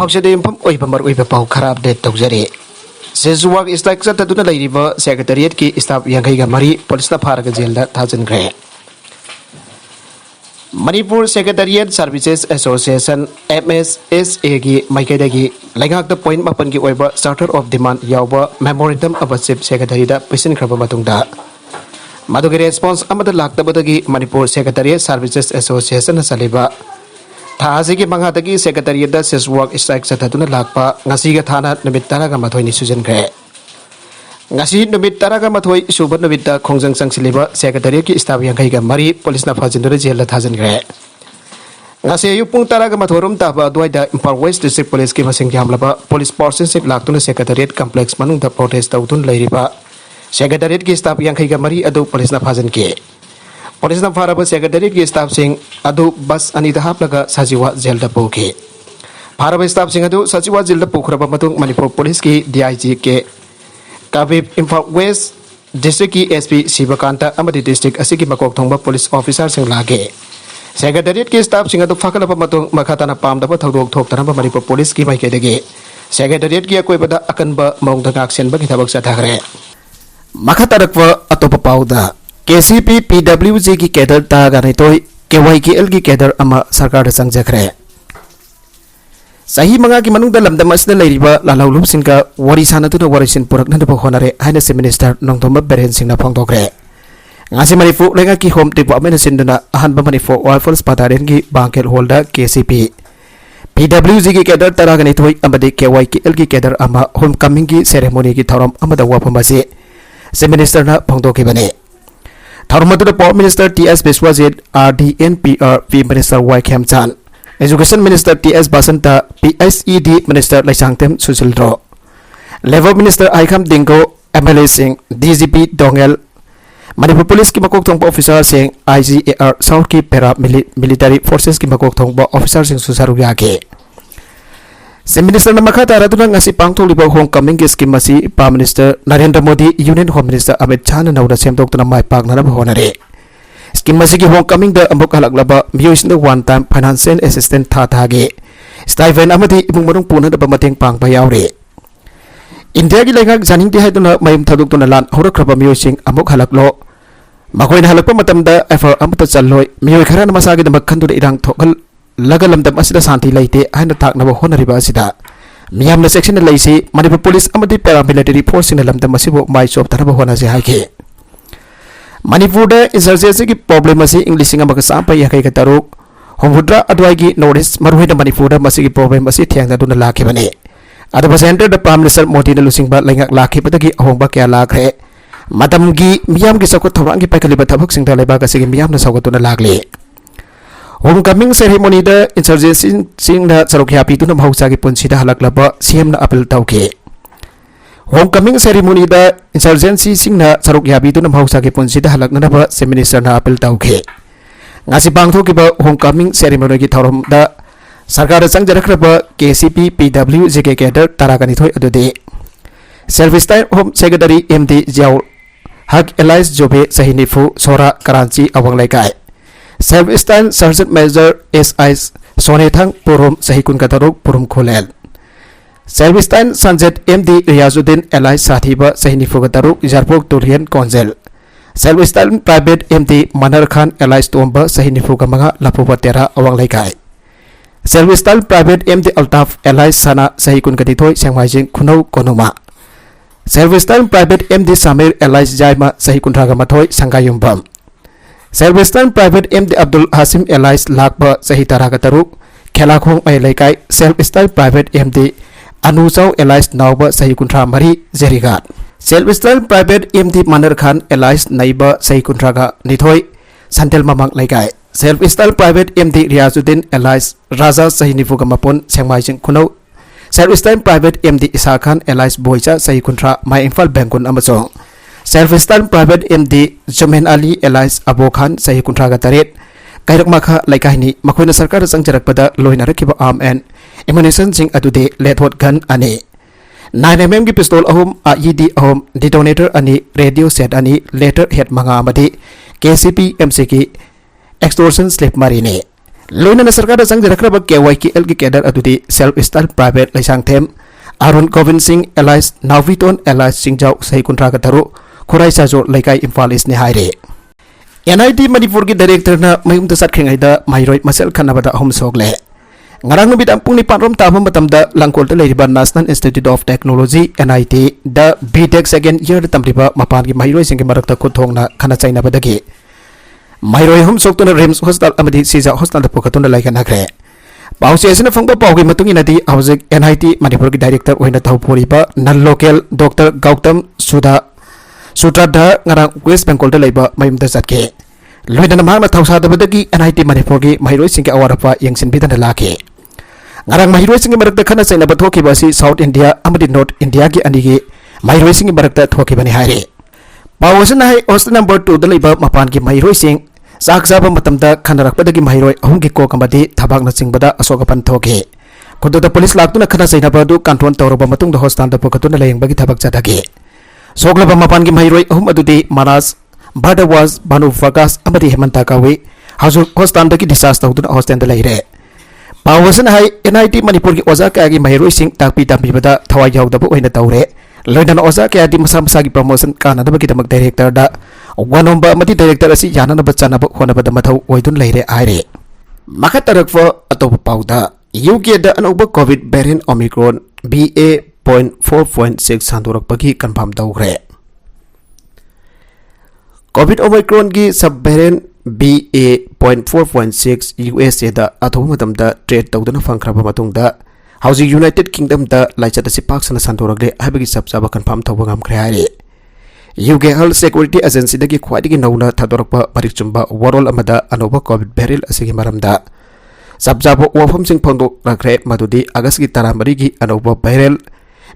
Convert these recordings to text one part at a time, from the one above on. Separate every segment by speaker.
Speaker 1: ꯃꯍꯥꯛꯁꯤꯗ ꯌꯨꯝꯐꯝ ꯑꯣꯏꯕ ꯃꯔꯨꯑꯣꯏꯕ ꯄꯥꯎ ꯈꯔ ꯑꯞꯗꯦꯠ ꯇꯧꯖꯔꯤ ꯁꯦꯖꯨꯋꯥꯛ ꯏꯁꯇ꯭ꯔꯥꯏꯛ ꯆꯠꯊꯗꯨꯅ ꯂꯩꯔꯤꯕ ꯁꯦꯀ꯭ꯔꯦꯇꯔꯤꯌꯦꯠꯀꯤ ꯁ꯭ꯇꯥꯐ 52 ꯄꯨꯂꯤꯁꯅ ꯐꯥꯔꯒ ꯖꯦꯜꯗ ꯊꯥꯖꯤꯟꯈ꯭ꯔꯦ Manipur secretariat services association MSSA ꯒꯤ ꯃꯥꯏꯀꯩꯗꯒꯤ ꯂꯩꯉꯥꯛꯇ ꯄꯣꯏꯟꯠ 7ꯒꯤ ꯑꯣꯏꯕ ꯆꯥꯔꯇꯔ ꯑꯣꯐ ꯗꯤꯃꯥꯟ ꯌꯥꯎꯕ ꯃꯦꯃꯣꯔꯦꯟꯗꯝ ꯑꯃ ꯆꯤꯐ ꯁꯦꯀ꯭ꯔꯦꯇꯔꯤꯗ ꯄꯤꯁꯤꯟꯈ꯭ꯔꯕ ꯃꯇꯨꯡꯗ ꯃꯗꯨꯒꯤ ꯔꯦꯁꯄꯣꯟꯁ ꯑꯃꯗ ꯂꯥꯛꯇꯕꯗꯒꯤ ꯃꯅꯤꯄꯨꯔ ꯁꯦꯀ꯭ꯔꯦꯇꯔꯤꯌꯦꯠ ꯁꯔꯚꯤꯁꯦꯁ ꯑꯦꯁꯣꯁꯤꯌꯦꯁꯟꯅ ꯆꯠꯂꯤꯕ ꯊꯥ ꯑꯁꯤꯒꯤ ꯃꯉꯥꯗꯒꯤ ꯁꯦꯀ꯭ꯔꯦꯇꯔꯤꯌꯦꯠꯇ ꯁꯦꯖꯨꯋꯥꯛ ꯏꯁꯇ꯭ꯔꯥꯏꯛ ꯆꯠꯊꯗꯨꯅ ꯂꯥꯛꯄ ꯉꯁꯤꯒ ꯊꯥꯅ ꯅꯨꯃꯤꯠ 12ꯅꯤ ꯁꯨꯖꯤꯟꯈ꯭ꯔꯦ ngasi numit 12 suba numitta khongjang changsiliba secretariat ki staff 53 police na phajindure jel la thajangre ngasi ayu pung 12 rum taba duaida Imphal West District Police ki masing yamlaba police forces sip laktuna secretariat complex manungda protest tawtun leiriba secretariat ki staff 53 adu police na phajanke police na faraba secretariat ki staff sing adu bus anida haplaga sajiwa jel da poke faraba staff sing adu sajiwa jel da pokhraba matung Manipur police ki DIG ke Kabib Imphal West District ki SP Sibakanta amadi district asigi makok thongba police officer sing lage secretariat ki staff sing adu fakalaba matung makhatana pamdaba thodok thoktanaba Manipur police ki maikadege secretariat ki akoibada akanba mongda ngaksenba ki thabak sathagre makatarakwa atopa pauda KCP PWG ki cadre taga nitoi KYKL ki cadre ama sarkar da sangjakre Sahi manga ki manungda lamdam asda leiriba lalaulum singa wari sanatuna warisin purak nanda honare haina se minister nongthomba beren singna phongdokre ngasi Manipur lenga ki home department sinduna ahanba Manipur Rifles Battalion ki bangkel holda KCP PWG ki cadre taragani thoi amadi KYKL ki cadre ama homecoming ki ceremony ki thoram amada wapamasi se minister na phongdokibane tharmatu Port Minister TS Biswajit RDNPR P Minister Y Khemchan Education Minister TS Basanta PSED Minister Laisangtem Susilro Level Minister Aikam Dingo MLA Singh DGP Dongel Manipur Police ki makok thongba officer Singh IGAR South ki para military forces ki makok thongba officer Singh Susaruga ke Se Minister namakha taraduna ngasi pangtholiba homecoming ki scheme asi Prime Minister Narendra Modi Union Home Minister Amit Shah na nauda semdoktuna mai paknana honare Scheme masigi homecoming da amuk halaklaba miyosna one time financial assistance thage stipend amadi imung marung puna da mateng pang bayawre India gi lengak janing ti haiduna mayum thaduk tuna lan horakraba miyosing amuk halaklo makoina halakpa matamda effort amata challoi miyoy khara masagi da makhandu irang thokal lagalamdam asida santi laite haina taknaba honariba asida miyamna section laisi Manipur Police amadi paramilitary force in lamdam asibo mai chop taraba hona se haike Manipur da insurgency ki problem asi English nga makasam pa yakai ka taruk homudra adwai gi notice marhui da Manipur da masigi problem asi thiang da duna lakhi bane adaba center da Prime Minister Modi na lusing ba lengak lakhi patagi ahongba kya lakre madam gi miyam gi sakot thorang gi paikali ba thabak sing da leba ka sigi miyam na sagatuna lakle homecoming ceremony da insurgency sing na sarokya pi tuna mahausa gi punsi da halaklaba CM na appeal tauke Homecoming ceremony da insurgency singna saruk yabi tu namhausa ke punsi da halak na ba se minister na appeal tauke ngasi bangtho ki ba homecoming ceremony ki thorom da sarkar sang jarakraba KCP PWG ke cadre taragani thoi adude service time home secretary MD Jiao Hak Elias Jobe Sahinifu Sora Karachi awang laikai service time sergeant major SI Sonethang Purum Sahikun Kataruk Purum Kholel Service time Sanjit MD Riyazuddin Eli Sathiba Sahinifu Gataruk Jarpok Turian Konzel Service time Private MD Manar Khan Eli Stomba Sahinifu Gamanga Lapupatera Awang Laikai Service time Private MD Altaf Eli Sana Sahikun Kadithoi Sangmaijing Kunau Konoma Service time Private MD Samir Eli Jaima Sahikun Ragamathoi Sangayumbam Service time Private MD Abdul Hasim Eli Lakba Sahitara Gataruk Khelakhong Mai Laikai Service time Private MD Anusau Elias Nauba Sahikuntra Mari Zerigat Self-style Private MD Manar Khan Elias Naiba Sahikuntraga Nithoi Santel Mamang Laikai Self-style Private MD Riyazuddin Elias Raza Sahinifuga Mapon Sengmaijing Kunau Self-style Private MD Isa Khan Elias Boicha Sahikuntra Mai Imphal Bangkun Amasong Self-style Private MD Jomen Ali Elias Abo Khan Sahikuntraga Taret Kairak Makha Laikai ni Makoina Sarkar Sangjarak pada Loina Rakiba Arm and Ammunition sing adude lethot gun ani 9mm ki pistol ahum IED ahum detonator ani radio set ani later head manga amadi KCP MC ki extortion slip marine लोइना सरकार संजरखरब KYKL की cadre अदुदी self style private Laishangthem Arun Govind Singh alias नावितोन alias सिंजाव सही कुंट्रा का तरो खुराई साजो लैकाई इम्फाल इसने हायरे NIT मणिपुर की डायरेक्टर ना मयुम द सटखेंगाइदा माइरोय मसेल खनाबदा होम सोगले ngarang nubit ampung ni panrom tabam matamda langkol te leiriba National Institute of Technology NIT da BTech second year tamriba mapan gi mairoi sing gi marakta ko thongna khana chaina badagi mairoi hom soktuna RIMS hospital amadi siza hospital da pokatuna laikana khre pausi asina phangba pawgi matung inadi hauzik NIT manipur gi director oina thawporiba non local Dr. Gautam Sutradhar ngarang West Bengal da leiba mayum da satke loidana mangna thawsa da badagi NIT manipur gi mairoi sing gi awarapa yengsin bidan lake ngarang mairoi sing marakta khana chaina ba thoki basi South India amadi North India gi anigi mairoi sing marakta thoki bani haire pawsin hai host number 2 da leiba mapan gi mairoi sing sak jaba matamda khanarak padagi mairoi ahum gi ko kamadi thabak na singbada asogapan thoki kododa police laktuna khana chaina ba du control tawroba matung da hospital da pokatuna layeng bagi thabak chadagi soglaba mapan gi mairoi ahum adudi Manas Badawas Banu Fagas amadi Hemanta kawi hazu hospital da gi discharge tawduna hospital da leire pawsin hai NIT manipur gi oza ka gi mairoi sing takpi tambi bada thawai yaudaba oina tawre loidana oza ka di masa masa gi promotion kana da bagi damak director da wanomba amadi director asi yana na bachana ba khona bada mathau oidun leire aire makatarak fo atop pauda UK da anoba COVID variant Omicron BA.4.6 sandorak bagi confirm tawre COVID Omicron gi subvariant BA.4.6 USA da athoba matamda trade tawduna fangkraba matungda hauji United Kingdom da laichata sipak sana sandorakle habagi sabsaba confirm tawba ngamkhre haire UK Health Security Agency dagi khwaidigi nauna thadorakpa parikchumba warol amada anoba COVID variant asigi maramda sabjabo wafam sing phangdok rakre madudi August gi taramari gi anoba variant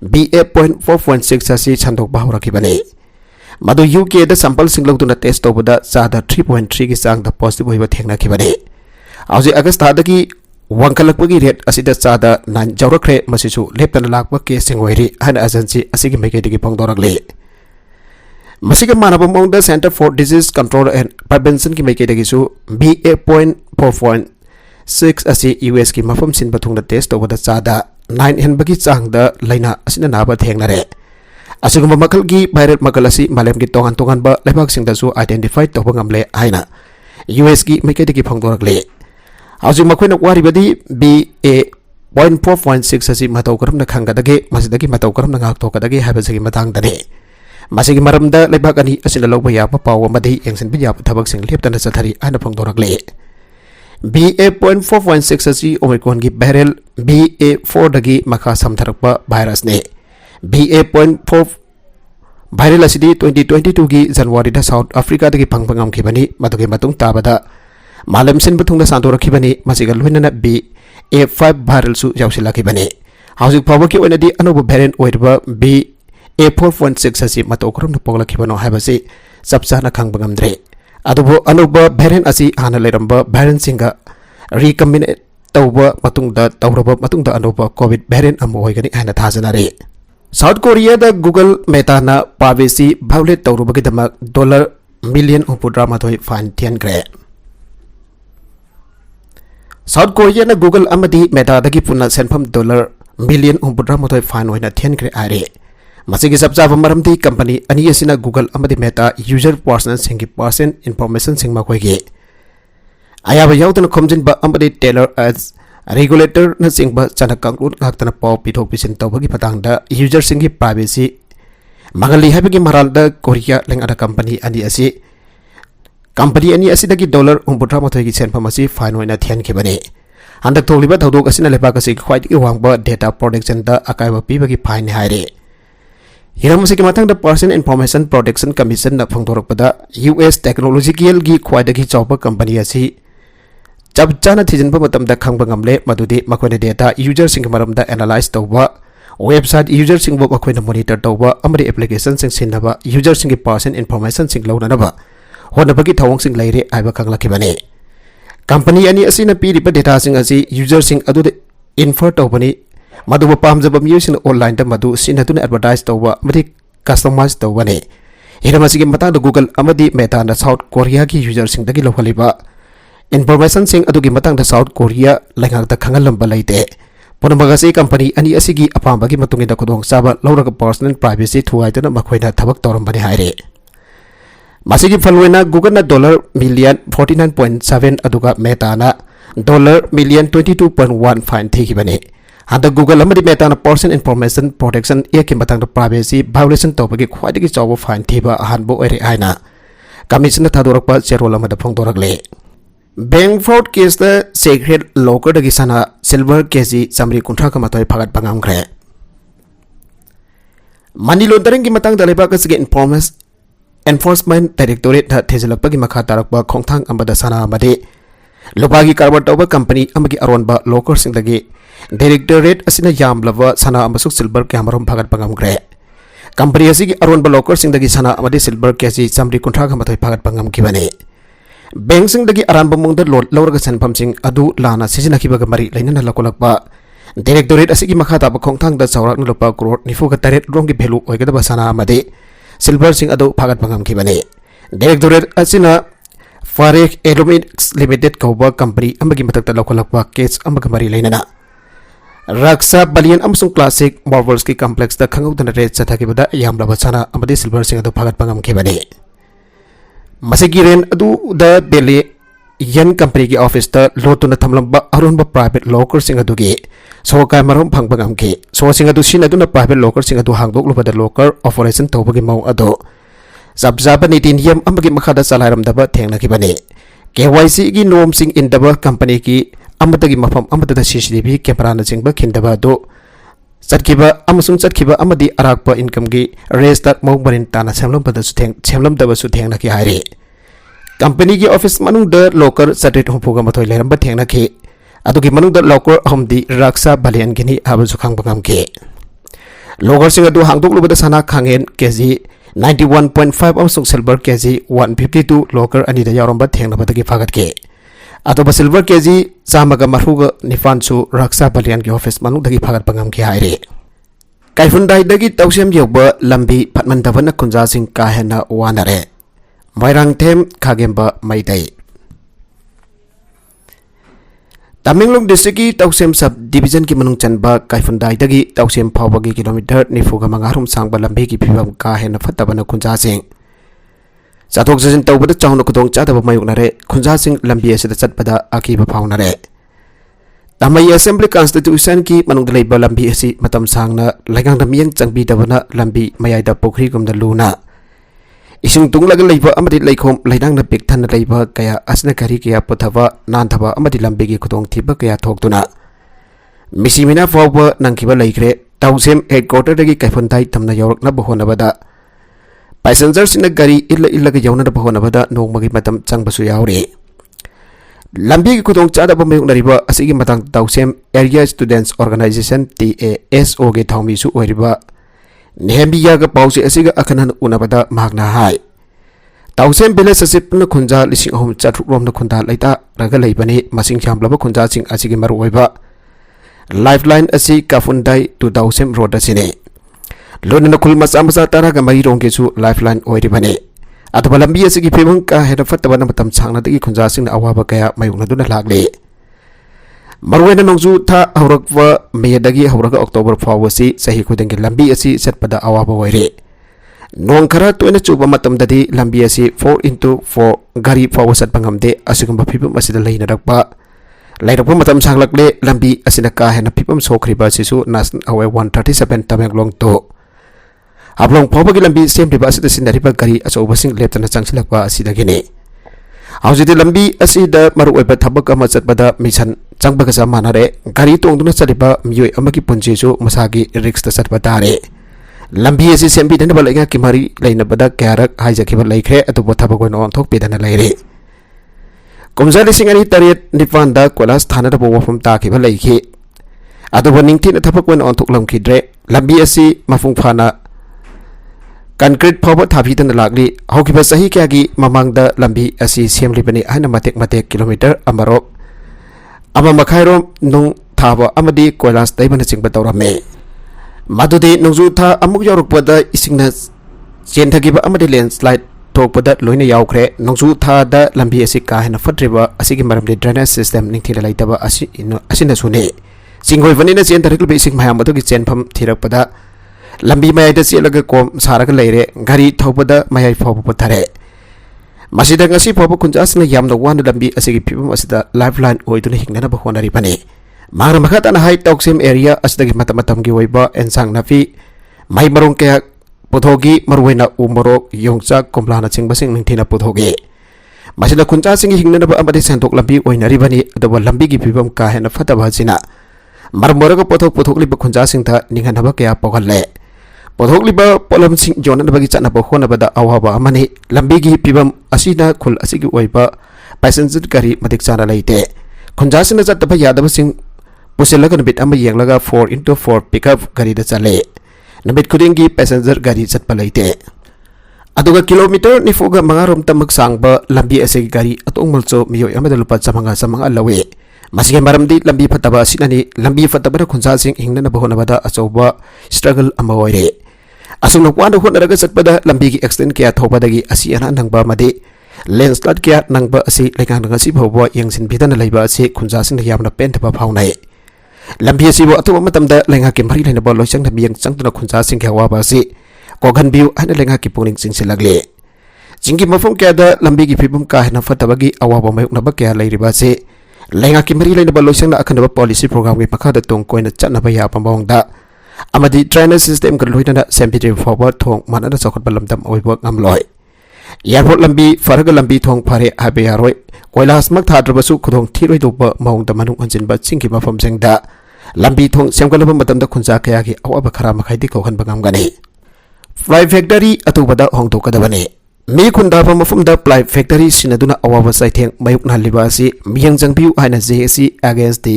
Speaker 1: BA.4.6 asi chandok bahuraki bane madu UK da sample sing logduna test tawbada chada 3.3 gi sang da positive hoiba thengna khibane auji August ta dagi wangkalakpagi rate asida chada 9 jawrakre masisu leptana lakpa case sing oiri hana agency asigi mekedigi phangdorakle masiga manaba mongda Center for Disease Control and Prevention ki mekedigisu BA.4.6 asi US ki mafam sin bathungna test tawbada chada 9 hen bagi chang da laina asina naba thengnare asugumba makal gi viral makal asi malem gi tongan ba lebak sing da su identify tawba ngamle aina US gi mekedi gi phangdorakle auji makoina wari badi BA.4.6 asi matau karam na khangadage masidagi matau karam na ngak thokadage habasagi matang dane masigi maramda lebak ani asina logba ya pa paw amadi yengsin bi ya thabak sing leptana sathari aina phangdorakle BA.4.6 asi Omicron gi barrel BA4 dagi makha samtharakpa virus ne BA.4 viral asidi 2022 gi January da South Africa dagi phangpangam khibani madugi matung tabada malam sin bathungda santora khibani masiga loinana BA5 viral su yausila khibani hauzik pawaki oinadi anoba variant oirba BA4.6 asi matokrom na pogla khibano habasi sabsana khangbangamdre adubo anoba variant asi hana leramba variant singa recombinate tawba matungda tawraba matungda anoba COVID variant amu hoigani hana thajanare South Korea da Google Meta na privacy violate tawrubagi damak $1 million mathoi fine tian gre South Korea na Google amadi Meta dagi punna senpham $1 million mathoi fine hoina tian gre are masigi sabjaba maramdi company ani asina Google amadi Meta user personal singi person information singma khoige ayaba yaudana khomjin ba amadi Taylor as regulator na singba chana kanglut ngaktana paw pithok pisin tawbagi patangda user singi privacy magali habigi maralda Korea lengada company ani asidagi $1 gi senpham asi fine hoina thian khibani handak tholiba thodok asina lepa kasi khwaidi wangba data protection da akaiba pibagi fine haire hiramasi ki matang da Person Information Protection Commission na phangdorakpada US Technological gi khwaidagi chawpa company asi jab chana thijinba matamda khangba ngamle madudi makoina data user sing maramda analyze tawba website user sing bo makoina monitor tawba amari application sing sinaba user sing person information sing launanaba honabagi thawong sing leire aiba khanglakibane company ani asina piriba data sing asi user sing adude infer tawbani maduba pamjaba music online da madu sinaduna advertise tawba mari customize tawbane hiramasi ki matang da Google amadi Meta na South Korea ki user sing dagi lokhaliba information sing adugi matang da South Korea lengang da khangalam balaite ponamagasi company ani asigi apambagi matungi da khudong saba lauraga personal privacy thuaituna makhoina thabak torambani haire masigi falwena Google na $49.7 aduga Meta na $22.1 fine thikibani hada Google amadi Meta na personal information protection eki matang da privacy violation tawbagi khwaidagi chawa fine thiba ahanbo oire aina commission thadorakpa cherol amada phongdorakle Bank fraud case the secret locker the gisana silver kesi samri kuntra ka matoi phagat bangam kre money laundering ki matang daleba ka sige enforcement directorate tha thejalakpa ki makha tarakpa khongthang amada sana amade lobagi karbar tawba company amagi aronba locker sing dagi directorate asina yamlava sana amasuk silver kamarom phagat bangam kre company asigi aronba locker sing dagi sana amade silver kesi samri kuntra ka matoi phagat bangam ki bane Bank sing dagi aran bamung da lot lauraga sanpam sing adu lana sijina kibaga mari lainana lakolakpa directorate asigi makhata ba khongthang da chawrak na lopa crore nifu ga taret rongi value oigada ba sana amade silver sing adu phagat bangam khibane directorate asina Farek Aluminix Limited kauba company amagi matakta lakolakpa case amaga mari lainana Raksa Balian amsung classic marvels ki complex da khangau da red chathakibada yamla ba sana amade silver sing adu phagat bangam khibane Masigi ren adu da Delhi yan company ki office ta lotuna thamlamba arunba private locker sing adu ge so kai marom phang bangam ke so sing adu sin adu na private locker sing adu hangdok lu bada locker operation tawbagi mau adu sabjaba ni tin yam amagi makhada salairam daba thengna ki bane KYC gi norm sing in daba company ki amatagi mafam amata CCTV camera na sing ba khindaba do Satkiba amasung satkiba amadi arakpa income gi register mau barin tana semlam pada sutheng semlam daba sutheng na ki haire company gi office manung da locker satet humpuga mathoi leram ba theng na ki adu gi manung da locker homdi Raksa Balian gini habu sukhang bangam ke locker sing adu hangdok lu bada sana khangen kg 91.5 amasung silver kg 152 locker ani da yarom ba theng na bada gi phagat ke Atau silver kg sama ga maruga nifansu Raksa Balian ki office manu dagi phagat pangam ki haire kaifundai dagi tawsem yoba lambi phatman davana kunja sing kahena wanare mairang them khagemba maidai Tamenglong district ki tawsem sub division ki manung chanba kaifundai dagi tawsem phawbagi kilometer nifuga mangarum sangba lambi ki phibam kahena phatabana kunja sing Satok jasin tawbada chawna kudong chadaba mayuknare khunja sing lambi asida chatpada akiba phawnare Tamai Assembly Constitution ki manung leiba lambi asi matam sangna laigang damiang changbi dabana lambi mayaida pokri gumda luna Ising tunglaga leiba amadi laikhom laidang na pikthan leiba kaya asna kari kaya pothaba nanthaba amadi lambi ki kudong thiba kaya thoktuna Misimina fawba nangkiba laikre tawsem headquarter dagi kaifundai tamna yorak na bahonabada Passengers in a gari illa ga yauna da bahona bada no magi matam changbasu yaure lambi ku dong chada ba mayuk nariba asigi matang tawsem area students organization TASO ge thawmi su oiriba nehembiya ga pause asiga akhanan unabada magna hai tawsem village asip na khunja lising ahum chathuk rom na khunda laita raga leibani masing chamlaba khunja sing asigi maru oiba lifeline asi kafundai to tawsem road asine Lona nakul masa tara ga mai rong kesu lifeline oiri bane ataba lambi asigi phimang ka hera fataba na matam changna dagi khunja sing na awaba kaya mayung na duna lagle marwena nongju tha aurakwa me dagi auraga October fawasi sahi khudeng lambi asi setpada awaba oire nong khara toina chuba matam dadi lambi asi 4x4 gari fawasat pangamde asigamba phibam asida leina rakpa Lairapwa matam sanglakle lambi asina ka hena phibam sokhriba sisu national highway 137 Tamenglong to Ablong phawbagi lambi semriba asida sinariba gari achoba sing leptana changsilakwa asida gene Haujidi lambi asida maru oiba thabak ama chatbada mission changbaga samanare gari tongduna chaliba miyoi amagi punjisu masagi risk ta chatba tare lambi asi sembi dana balenga kimari leina bada kyarak haijakiba laikre atubo thabak on thok pedana leire Komjali singani tariet nipanda kolas thana da wafam ta ki balai ki atubo ningthi na thabak on thok lam khidre lambi asi mafung phana concrete phawba thapi tan lagli hokiba sahi kya gi mamang da lambi asi semli bani hana matek kilometer amaro ama makhairo nung thaba amadi koilas daibana chingba tawrame madude nungju tha amuk yoruk pada isingna chen thagiba amadi landslide थोपदा लोइना यावख्रे नोंजु थादा लंबी असि का हेन फट्रिबा असिगी मरमदि drainage system निंथिला लाइतबा असिना सुने सिंगोय वनिना chain तरक basic मायाम अदुगी चेनफम थिरकपदा लंबी मायादा चेलगा कोम सारगा लेरे गाड़ी थोपदा मायाय फावबा पथारे मसिदा ngasi फावबा खुंजासना यामना वान लंबी असिगी फिबम असिदा लाइफलाइन ओइदुना हिंगना बखोनारि बने मार मखाताना हाई टॉक्सिम एरिया असिदगी मतम की ओइबा एनसांग नाफी माइ मरों के पुथोगी मरुवेना उमरोक योंगचा कोमलाना चिंगबसिंग निंथिना पुथोगे मसिदा खुंजासिंग हिंगना अमदि सेंथोक लंबी ओइनारि बने अदबा लंबी की फिबम का हेना फतबा जिना मरमरग पुथोकलिबा खुंजासिंग था निंगनबा कया पोगल्ले पुथोकलिबा पोलमसिंग जोननबगी चनबा होनबदा अवाबा अमनि लंबी की फिबम असिना खुल असिगी ओइबा पैसेंजर गाड़ी मदिक चाना लेते खुंजासिंग चतबा यादबसिंग पुसेलग नबित अमा येंगलगा 4x4 पिकअप गाड़ी दा चले नबित खुदिंगी पैसेंजर गाड़ी चतपा लेते अदुगा किलोमीटर निफुगा मंगारोम तमक सांगबा लंबी असेगी गाड़ी अतोंगमलचो मियोय अमदा लुपा चमंगा लवे मसिगे मरमदी लंबी फतबा सिनानी लंबी फतबा खुंजासिंग हिंगना बहोनबदा अचौबा स्ट्रगल अमा ओइरे असुंग वान होनरगा चतपदा लंबी की एक्सीडेंट क्या थोबदगी असि अना नंगबा मदे लैंडस्लाइड क्या नंगबा असि लेकांग ngasi भौबा यंगसिन बिदन लेबा असि खुंजासिंग यामना पेंथबा फाउनाय लंबी असिबो अतुबा मतमदा लेंगा के मरी लेनबा लोइसंग बियंग चंगतुना खुंजासिंग के वाबा असि कोगन बिउ हन लेंगा की पुनिंग चिंगसिलगले जिंगी मफम क्यादा लंबी की फिबम का हन फतबगी अवाबा मयुकनबा क्या लेरिबा से लेंगा की मरी लेनबा लोइसंग अखनबा पॉलिसी प्रोग्राम के मखादा तोंग कोइना चनबा यापा मौंगदा अमदी ड्रेनेज सिस्टम का लोइना सेंपिटिव फॉरवर्ड थोंग मानना चौखटबा लमदम ओइबा ngamloi एयरपोर्ट लंबी फरग लंबी थोंग फरे हाबे यारोय कोइलासमक थाद्रबसु खुदोंग थिरोय दोबा मौंगदा मनु अंजिनबा चिंगी मफम सेंगदा लंबी थोंग सेमगलबा मतमदा खुंजा कया की अवाबा खरा मखाइदि कोहनबा ngamgani फ्लाई फैक्टरी अतुबदा होंगतोकदबने मी खुंदाबा मफमदा फ्लाई फैक्टरी सिनदुना अवाबा साइथेंग मयुकना लिबासी मियंग जंगबिउ हाइना JC against the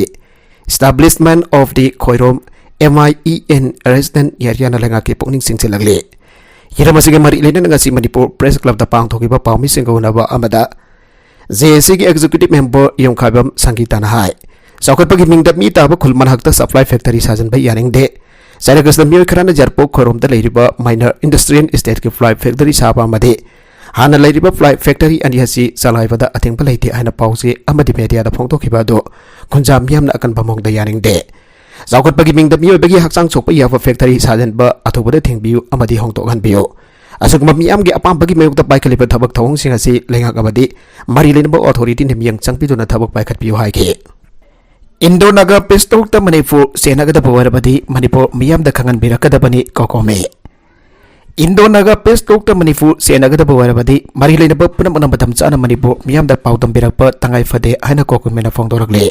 Speaker 1: establishment of the Khoirom MIEN resident area लंगा के पुनिंग सिंगसिलगले हिरमसिगे मरि लेना ngasi मणिपुर प्रेस क्लब दा पांगथोगिबा पाउमी सिंगौनबा अमदा जेसी की एग्जीक्यूटिव मेंबर योंखाबम संगीताना हाय चौखटपगी मिंगदा मी ताबा खुलमन हक्ता सप्लाई फैक्टरी साजनबा यानिंगदे साइरगसदा मियोय खराना जरपो खोरोमदा लेरिबा माइनर इंडस्ट्रियल एस्टेट के फ्लाई फैक्टरी साबा मदे हाना लेरिबा फ्लाई फैक्टरी अनि हसी चलाइबदा अथिंगबा लेते हाइना पाउसे अमदि मीडिया दा फोंगथोखिबा दो खुंजा मियामना अकन बमोंगदा यानिंगदे चौखटपगी मिंगदा मियोयबगी हक्चांग सोकपा याबा फैक्टरी साजनबा अथोबदा थिंगबियु अमदि होंगतोगनबियु असुगमा मियामगी अपामबगी मयुक्ता पाइखलिबा थबक थौंगसिंग असि लेंगाक अमदि मरि लेनबा अथॉरिटी ने मियंग चंगपिदुना थबक पाइखटबियु हाइखे इंडो नागा पेस्टोक्ता मणिपुर सेनागदबा वरबदि मणिपुर मियामदा खंगनबिरकदबनि कोकोमे इंडो नागा पेस्टोक्ता मणिपुर सेनागदबा वरबदि मरि लेनबा पुनमना मतम चाना मणिपुर मियामदा पाउतंबिरकपा तंगाई फदे हाइना कोकोमेना फोंगदोरकले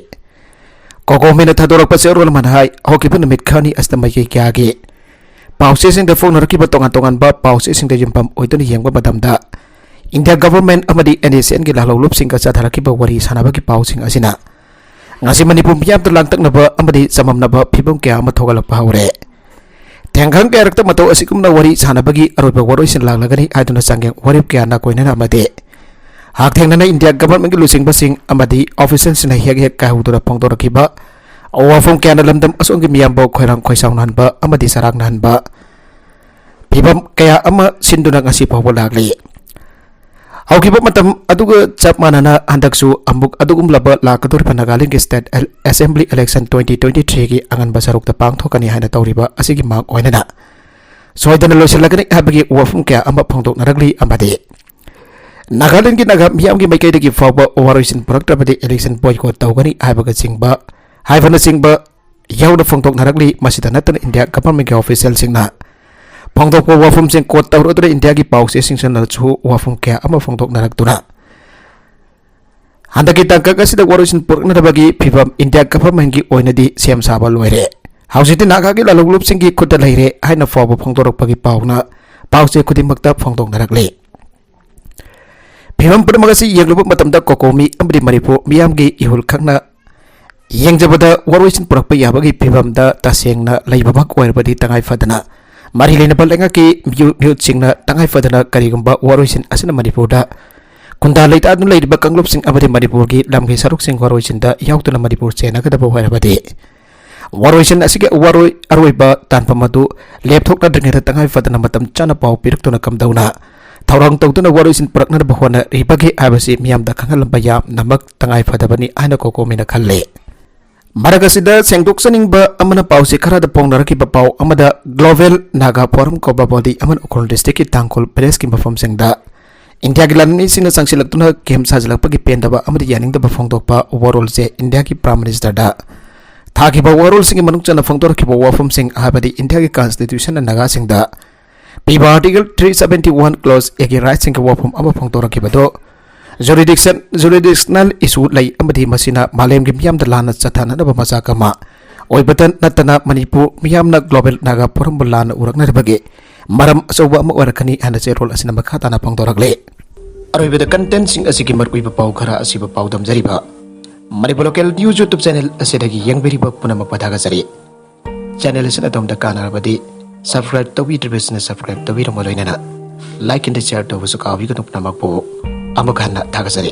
Speaker 1: कोकोमेना थादोरकपा सेरोल मनहाय होकिबा नमित खानी अस्तमयै क्यागे पाउसेसिंग फोनरकिबा तोंगान पाउसेसिंग यमपम ओइदुना येंगबा मतमदा इंडिया गवर्नमेंट अमदि एनएसएन की लालौलुपसिंग चाथारकिबा वरी सानाबगी पाउसिंग असिना ngasi manipur miyam langtaknaba amadi samamnaba phibam kya ama thogalakpa hawre thengkhang kya rakta mato asikumna wari sanabagi aroiba waroisin langlagani haiduna sangyang warip kya na koinana amade hak thengnana india government gi lusing basing amadi officials na hek hek ka hudura phongdorakiba awafom kya na lamdam asongi miyam bo khoirang khoisang nanba amadi sarang nanba phibam kya ama sinduna ngasi phawba lagli हौकिबा मतम अदुगा चप मानना हंदकसु अमुक अदुगुम लबा लाकदोरबा Nagaland state assembly election 2023 की अंगनबा सरुकता पांगथोकनी हाइना तौरिबा असिगी मांग ओइनना सोइदना लोइसलगनी हाबगी वफुम क्या अमा फोंदोकनरगली अमदे नागालैंड की नागा मियामगी मैकैदगी फावबा ओवरइसन प्रोडक्टबदि इलेक्शन बॉयकॉट तौगनी हाबगा चिंगबा हाइबना चिंगबा यावना फोंदोकनरगली मसिदा नतन इंडिया गवर्नमेंट के ऑफिशियल सिंगना फोंदोकपा वफुम सिंग कोट तौरदुना इंडिया की पाउसे सिंगसनलछु वफुम क्या अमा फोंदोकनरगदुना हंदकी तंकक असिदा वरइसन पुरकनरबगी फिबम इंडिया गवर्नमेंट की ओइनदी सेम साबा लोइरे हाउसिति नागा की लालुगलुप सिंग की खुद लैरे हाइना फावबा फोंदोरकपगी पाउना पाउसे खुदिमकता फोंदोकनरगले फिबम पुरमगसी येगलुब मतमदा कोकोमी अमदि मणिपुर मियामगी इहुल खंगना येंगजबदा वरइसन पुरकपा याबगी फिबमदा तसेंगना लैबमक ओइरबदी तंगाई फदना मरी लेनबा लेंगा की म्यूट सिंगना तंगाई फदना करिगुंबा वरइसन असना मणिपुरदा कुंदा लेता अदुन लेरिबा कंगलुप सिंग अमदि मणिपुर की लमगे सरुक सिंग वरइसनदा याउतुना मणिपुर चेनागदबा होइरबदी वरइसन असिगे वरoi अरोइबा तानपमदु लेपथोकना द्रिंगेदा तंगाई फदना मतम चाना पाउ पिरक्तुना कमदौना थौरंग तौदुना वरोइसिन पुरक्नबा होनारिबगे हाबसि मियामदा खंगलंबा यामनमक तंगाई फदबनी आइना कोकोमिना खल्ले मरगसिदा सेंगदोक्सनिंगबा अमना पाउसे खरादा पोंगनरकिबा पाउ अमदा ग्लोबल नागा फोरम कोबा बॉडी अमन उखरुल डिस्ट्रिक्ट की तांगखोल प्रेस की मफम सेंगदा इंडिया की लानी सिंह संगसिलक्तुना गेम साजलक्पगी पेंदबा अमदा यानिंगदबा फोंगदोकपा ओवरऑल से इंडिया की प्राइम मिनिस्टर दा थाकिबा ओवरऑल सिंह मनुक चना फोंगदोरकिबा वाफम सिंह हाबदी इंडिया की कॉन्स्टिट्यूशन नागा सिंगदा पीबा आर्टिकल 371 क्लॉज एगी राइट सिंह वाफम अमा फोंगदोरकिबदो जुरिडिक्शनल इशू लई अमदी मसिना मालेम की मियाम लाना चथानबा मजाक अमा ओइबतन नतना मणिपुर मियामना ग्लोबल नागा फोरम लाना उरकनरबगे मरम अचौबा अमा ओरकनी हाना चेरोल असिना मखा ताना फोंगदोरकले अरोइबदा कंटेंट सिंह असिगी मरकुइबा पाउ खरा असिबा पाउ दमजरिबा Manipur local news YouTube channel असिदगी यंगबेरिबा पुनम पदागजरी चैनल असिना तोमदा कानारबदी सब्सक्राइब तौबीद्रबसना सब्सक्राइब तौबीरमलोइना लाइक एंड शेयर तौबसु काविगनु नमकपो अमुक हन्ना थागजरी।